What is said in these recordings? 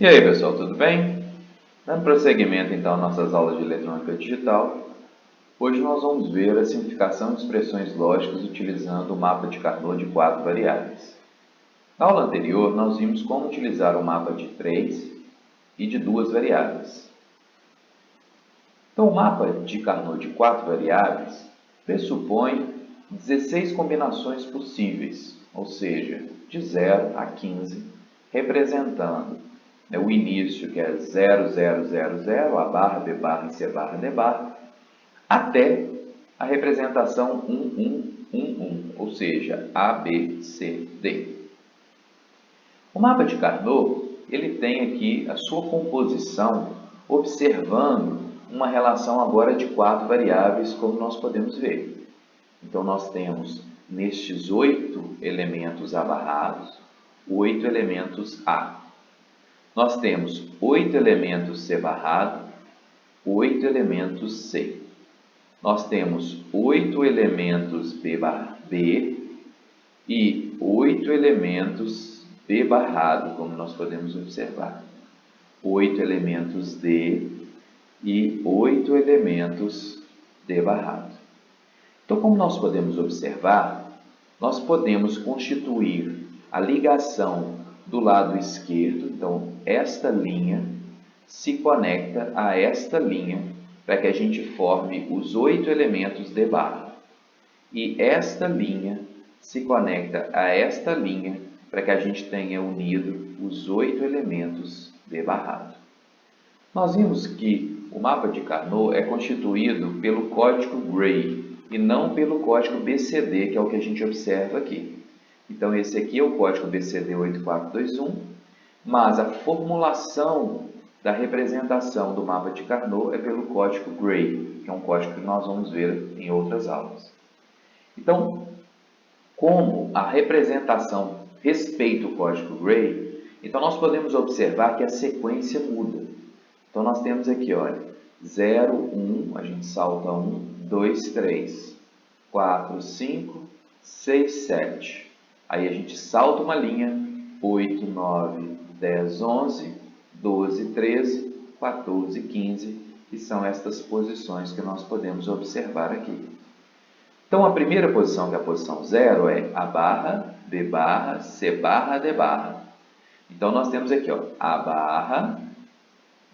E aí, pessoal, tudo bem? Dando prosseguimento então às nossas aulas de eletrônica digital, hoje nós vamos ver a simplificação de expressões lógicas utilizando o mapa de Carnot de 4 variáveis. Na aula anterior, nós vimos como utilizar o mapa de 3 e de 2 variáveis. Então, o mapa de Carnot de 4 variáveis pressupõe 16 combinações possíveis, ou seja, de 0 a 15, representando o início, que é 0, 0, 0, 0, A barra, B barra, C barra, D barra, até a representação 1, 1, 1, 1, ou seja, A, B, C, D. O mapa de Carnot, ele tem aqui a sua composição observando uma relação agora de 4 variáveis, como nós podemos ver. Então, nós temos nestes 8 elementos abarrados, 8 elementos A. Nós temos 8 elementos C barrado, 8 elementos C. Nós temos 8 elementos B e 8 elementos D barrado, como nós podemos observar. 8 elementos D e 8 elementos D barrado. Então, como nós podemos observar, nós podemos constituir a ligação do lado esquerdo. Então, esta linha se conecta a esta linha para que a gente forme os 8 elementos D barra. E esta linha se conecta a esta linha para que a gente tenha unido os 8 elementos D barrado. Nós vimos que o mapa de Carnot é constituído pelo código Gray e não pelo código BCD, que é o que a gente observa aqui. Então, esse aqui é o código BCD 8421, mas a formulação da representação do mapa de Carnot é pelo código Gray, que é um código que nós vamos ver em outras aulas. Então, como a representação respeita o código Gray, então nós podemos observar que a sequência muda. Então, nós temos aqui, olha, 0, 1, a gente salta 1, 2, 3, 4, 5, 6, 7. Aí a gente salta uma linha, 8, 9, 10, 11, 12, 13, 14, 15, e são estas posições que nós podemos observar aqui. Então, a primeira posição, que é a posição 0, é A barra, B barra, C barra, D barra. Então, nós temos aqui, ó, A barra,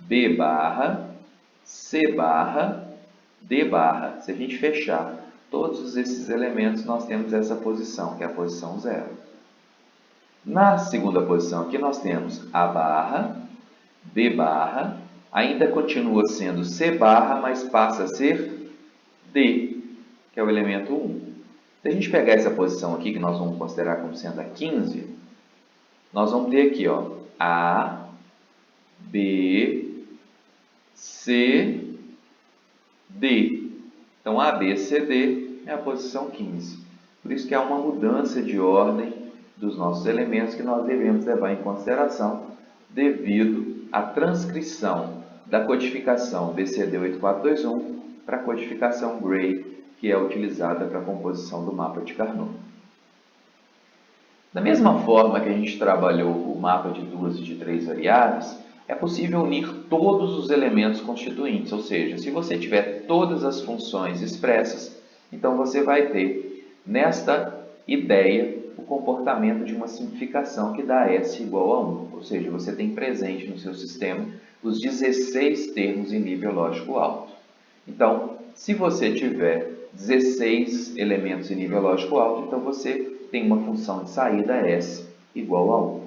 B barra, C barra, D barra. Se a gente fechar todos esses elementos, nós temos essa posição, que é a posição 0. Na segunda posição aqui, nós temos A barra, B barra, ainda continua sendo C barra, mas passa a ser D, que é o elemento 1. Se a gente pegar essa posição aqui, que nós vamos considerar como sendo a 15, nós vamos ter aqui, ó, A, B, C, D. Então, A, B, C, D é a posição 15. Por isso que há uma mudança de ordem dos nossos elementos que nós devemos levar em consideração devido à transcrição da codificação BCD 8421 para a codificação Gray, que é utilizada para a composição do mapa de Carnot. Da mesma forma que a gente trabalhou o mapa de 2 e de 3 variáveis, é possível unir todos os elementos constituintes, ou seja, se você tiver todas as funções expressas, então você vai ter, nesta ideia, o comportamento de uma simplificação que dá S igual a 1, ou seja, você tem presente no seu sistema os 16 termos em nível lógico alto. Então, se você tiver 16 elementos em nível lógico alto, então você tem uma função de saída S igual a 1.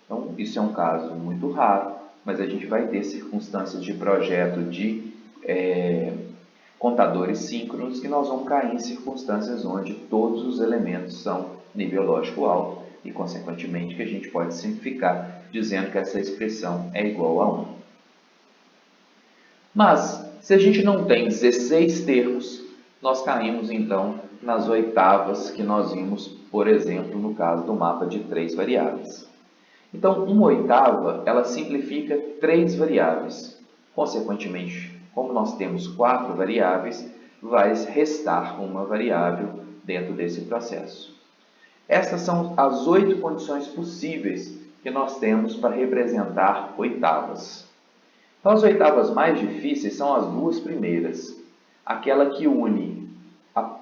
Então, isso é um caso muito raro, mas a gente vai ter circunstâncias de projeto de contadores síncronos que nós vamos cair em circunstâncias onde todos os elementos são nível lógico alto e, consequentemente, que a gente pode simplificar dizendo que essa expressão é igual a 1. Mas, se a gente não tem 16 termos, nós caímos, então, nas oitavas que nós vimos, por exemplo, no caso do mapa de 3 variáveis. Então, uma oitava, ela simplifica 3 variáveis. Consequentemente, como nós temos 4 variáveis, vai restar uma variável dentro desse processo. Essas são as 8 condições possíveis que nós temos para representar oitavas. Então, as oitavas mais difíceis são as duas primeiras, aquela que une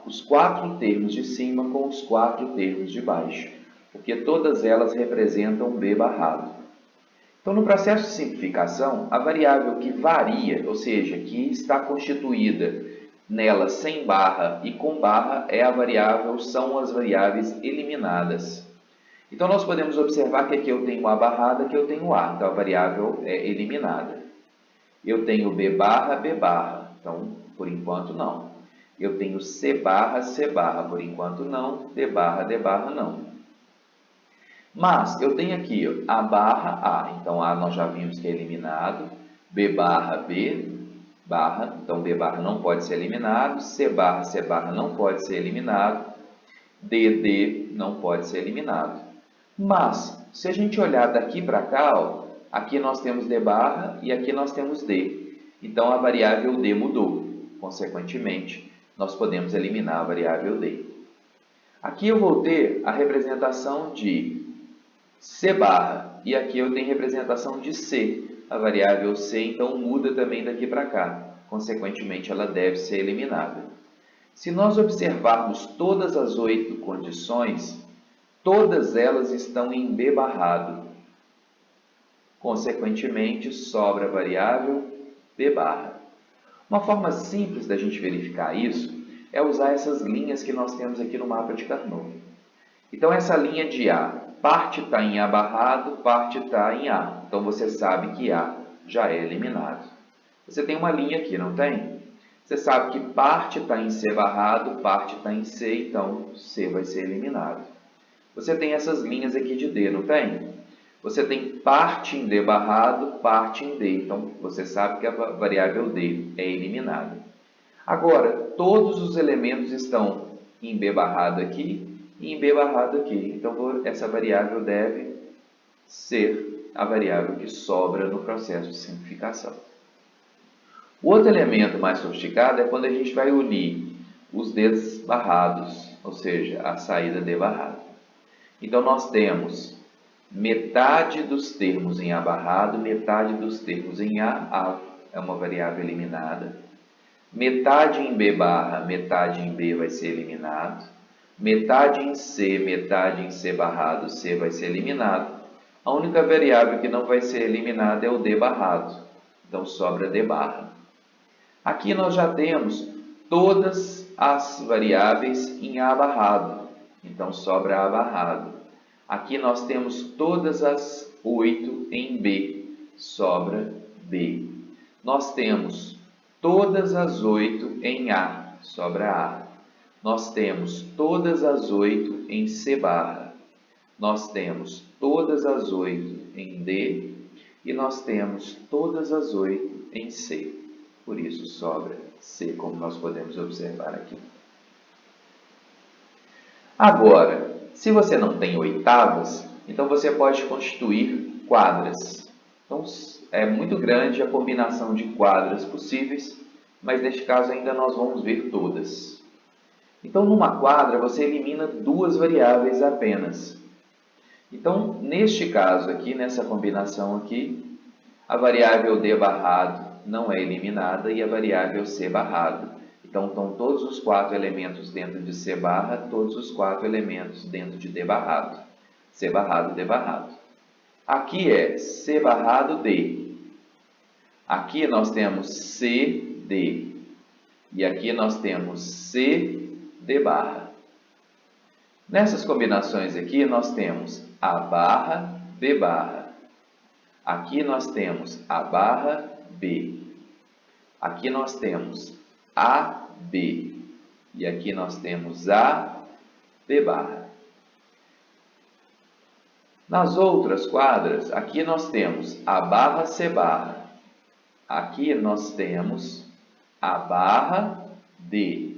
os 4 termos de cima com os 4 termos de baixo, porque todas elas representam B barrado. Então, no processo de simplificação, a variável que varia, ou seja, que está constituída nela sem barra e com barra, são as variáveis eliminadas. Então, nós podemos observar que aqui eu tenho A barrada, aqui eu tenho A, então a variável é eliminada. Eu tenho B barra, então, por enquanto não. Eu tenho C barra, por enquanto não. D barra, não. Mas eu tenho aqui ó, A barra, A, então A nós já vimos que é eliminado. B barra, então B barra não pode ser eliminado. C barra não pode ser eliminado. D não pode ser eliminado. Mas, se a gente olhar daqui para cá, ó, aqui nós temos D barra e aqui nós temos D. Então, a variável D mudou. Consequentemente, nós podemos eliminar a variável D. Aqui eu vou ter a representação de C barra e aqui eu tenho representação de C. A variável C, então, muda também daqui para cá. Consequentemente, ela deve ser eliminada. Se nós observarmos todas as 8 condições, todas elas estão em B barrado. Consequentemente, sobra a variável B barra. Uma forma simples da gente verificar isso é usar essas linhas que nós temos aqui no mapa de Carnot. Então, essa linha de A, parte está em A barrado, parte está em A. Então, você sabe que A já é eliminado. Você tem uma linha aqui, não tem? Você sabe que parte está em C barrado, parte está em C, então C vai ser eliminado. Você tem essas linhas aqui de D, não tem? Você tem parte em D barrado, parte em D. Então, você sabe que a variável D é eliminada. Agora, todos os elementos estão em B barrado aqui e em B barrado aqui. Então, essa variável deve ser a variável que sobra no processo de simplificação. O outro elemento mais sofisticado é quando a gente vai unir os Ds barrados, ou seja, a saída D barrado. Então, nós temos metade dos termos em A barrado, metade dos termos em A é uma variável eliminada. Metade em B barra, metade em B vai ser eliminado. Metade em C barrado, C vai ser eliminado. A única variável que não vai ser eliminada é o D barrado. Então, sobra D barra. Aqui nós já temos todas as variáveis em A barrado. Então, sobra A barrado. Aqui nós temos todas as 8 em B. Sobra B. Nós temos todas as 8 em A. Sobra A. Nós temos todas as 8 em C barra. Nós temos todas as 8 em D. E nós temos todas as 8 em C. Por isso, sobra C, como nós podemos observar aqui. Agora, se você não tem oitavas, então você pode constituir quadras. Então, é muito grande a combinação de quadras possíveis, mas neste caso ainda nós vamos ver todas. Então, numa quadra, você elimina 2 variáveis apenas. Então, neste caso aqui, nessa combinação aqui, a variável D barrado não é eliminada e a variável C barrado. Então, estão todos os 4 elementos dentro de C barra, todos os 4 elementos dentro de D barrado. C barrado, D barrado. Aqui é C barrado, D. Aqui nós temos C, D. E aqui nós temos C, D barra. Nessas combinações aqui, nós temos A barra, B barra. Aqui nós temos A barra, B. Aqui nós temos A, B. E aqui nós temos A, B barra. Nas outras quadras, aqui nós temos A barra, C barra. Aqui nós temos A barra, D.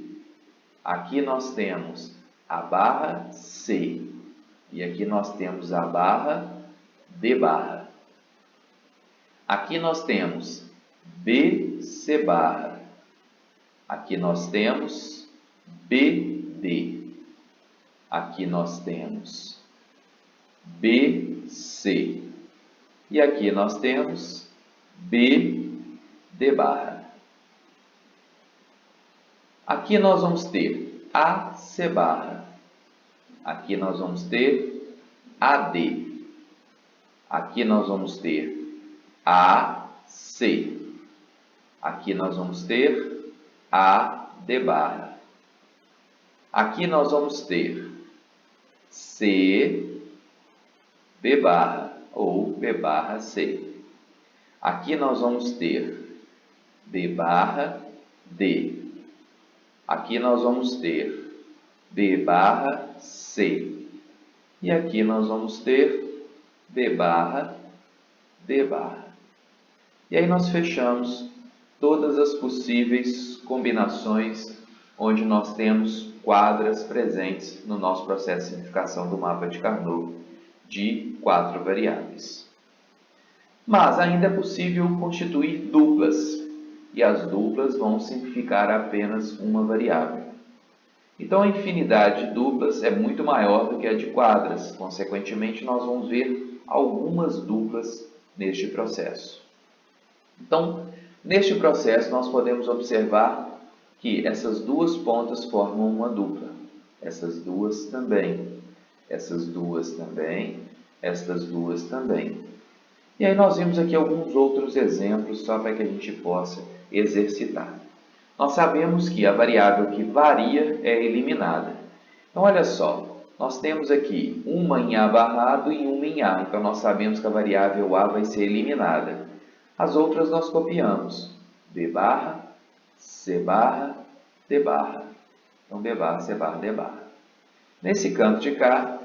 Aqui nós temos A barra, C. E aqui nós temos A barra, D barra. Aqui nós temos B, C barra. Aqui nós temos B, D. Aqui nós temos BC. E aqui nós temos BD barra. Aqui nós vamos ter AC barra. Aqui nós vamos ter AD. Aqui nós vamos ter AC. Aqui nós vamos ter AD barra. Aqui nós vamos ter C, B barra ou B barra C. Aqui nós vamos ter B barra D. Aqui nós vamos ter B barra C. E aqui nós vamos ter B barra D barra. E aí nós fechamos todas as possíveis combinações onde nós temos quadras presentes no nosso processo de simplificação do mapa de Carnot de 4 variáveis. Mas ainda é possível constituir duplas, e as duplas vão simplificar apenas uma variável. Então a infinidade de duplas é muito maior do que a de quadras, consequentemente nós vamos ver algumas duplas neste processo. Então, neste processo nós podemos observar que essas duas pontas formam uma dupla, essas duas também, essas duas também, estas duas também. E aí nós vimos aqui alguns outros exemplos só para que a gente possa exercitar. Nós sabemos que a variável que varia é eliminada. Então olha só, nós temos aqui uma em A barrado e uma em A, então nós sabemos que a variável A vai ser eliminada. As outras nós copiamos, B barra, C barra, D barra. Então B barra, C barra, D barra. Nesse canto de cá,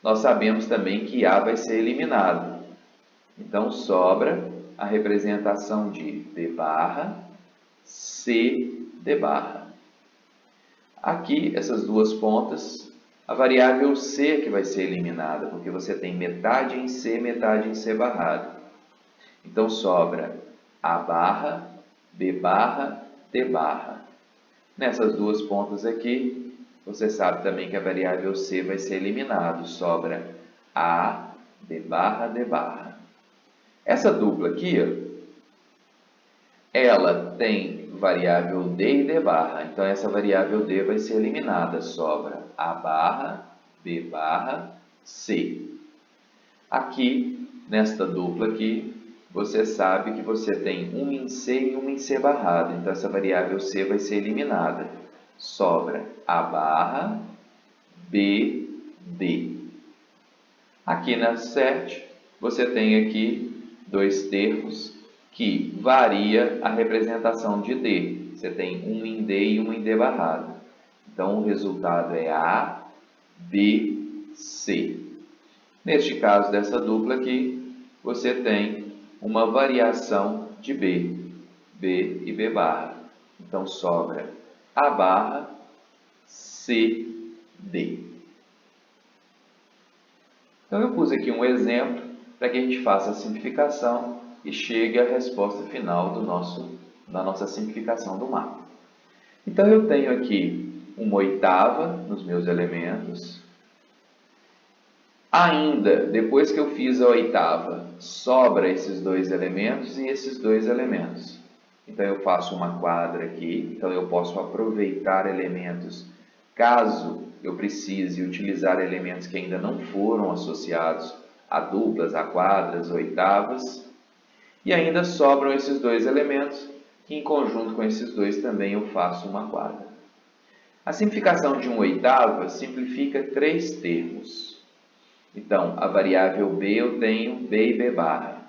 nós sabemos também que A vai ser eliminado. Então sobra a representação de B barra, C, D barra. Aqui, essas duas pontas, a variável C que vai ser eliminada, porque você tem metade em C barrado. Então sobra A barra, B barra, D barra. Nessas duas pontas aqui, você sabe também que a variável C vai ser eliminada. Sobra A, B barra, D barra. Essa dupla aqui, ela tem variável D e D barra. Então essa variável D vai ser eliminada. Sobra A barra, B barra, C. Aqui, nesta dupla aqui, você sabe que você tem um em C e um em C barrado. Então, essa variável C vai ser eliminada. Sobra A barra, B, D. Aqui na CERT, você tem aqui dois termos que varia a representação de D. Você tem um em D e um em D barrado. Então, o resultado é A, B, C. Neste caso dessa dupla aqui, você tem uma variação de B, B e B barra. Então, sobra A barra, C, D. Então, eu pus aqui um exemplo para que a gente faça a simplificação e chegue à resposta final da nossa simplificação do mapa. Então, eu tenho aqui uma oitava nos meus elementos. Ainda, depois que eu fiz a oitava, sobra esses dois elementos e esses dois elementos. Então, eu faço uma quadra aqui. Então, eu posso aproveitar elementos caso eu precise utilizar elementos que ainda não foram associados a duplas, a quadras, oitavas. E ainda sobram esses dois elementos, que em conjunto com esses dois também eu faço uma quadra. A simplificação de uma oitava simplifica três termos. Então, a variável B eu tenho B e B barra.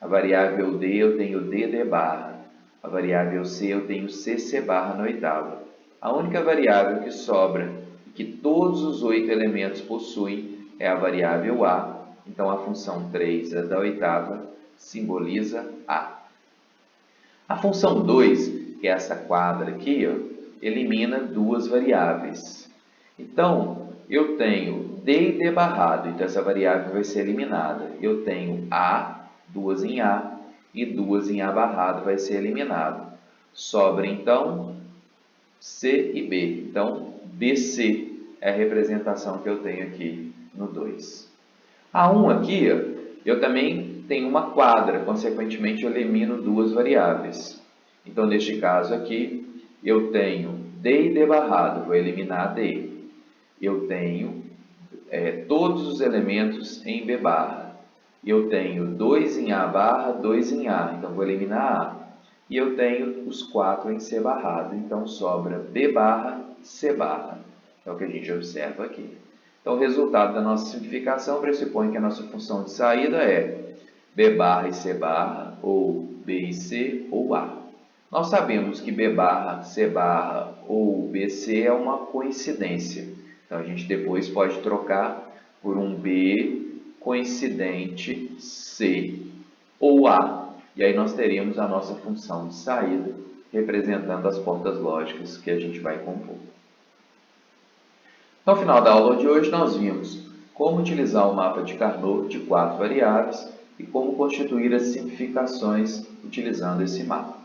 A variável D eu tenho D, D barra. A variável C eu tenho C, C barra na oitava. A única variável que sobra, que todos os 8 elementos possuem, é a variável A. Então, a função 3 da oitava simboliza A. A função 2, que é essa quadra aqui, elimina duas variáveis. Então, eu tenho D e D barrado, então essa variável vai ser eliminada. Eu tenho A, duas em A, e duas em A barrado vai ser eliminado. Sobra, então, C e B. Então, BC é a representação que eu tenho aqui no 2. A1 aqui, eu também tenho uma quadra, consequentemente eu elimino duas variáveis. Então, neste caso aqui, eu tenho D e D barrado, vou eliminar D. Eu tenho todos os elementos em B barra. Eu tenho 2 em A barra, 2 em A, então vou eliminar A. E eu tenho os 4 em C barrado, então sobra B barra, C barra. É o que a gente observa aqui. Então, o resultado da nossa simplificação pressupõe que a nossa função de saída é B barra e C barra, ou B e C, ou A. Nós sabemos que B barra, C barra ou BC é uma coincidência. Então, a gente depois pode trocar por um B coincidente C ou A. E aí nós teríamos a nossa função de saída, representando as portas lógicas que a gente vai compor. No final da aula de hoje, nós vimos como utilizar o mapa de Carnot de 4 variáveis e como constituir as simplificações utilizando esse mapa.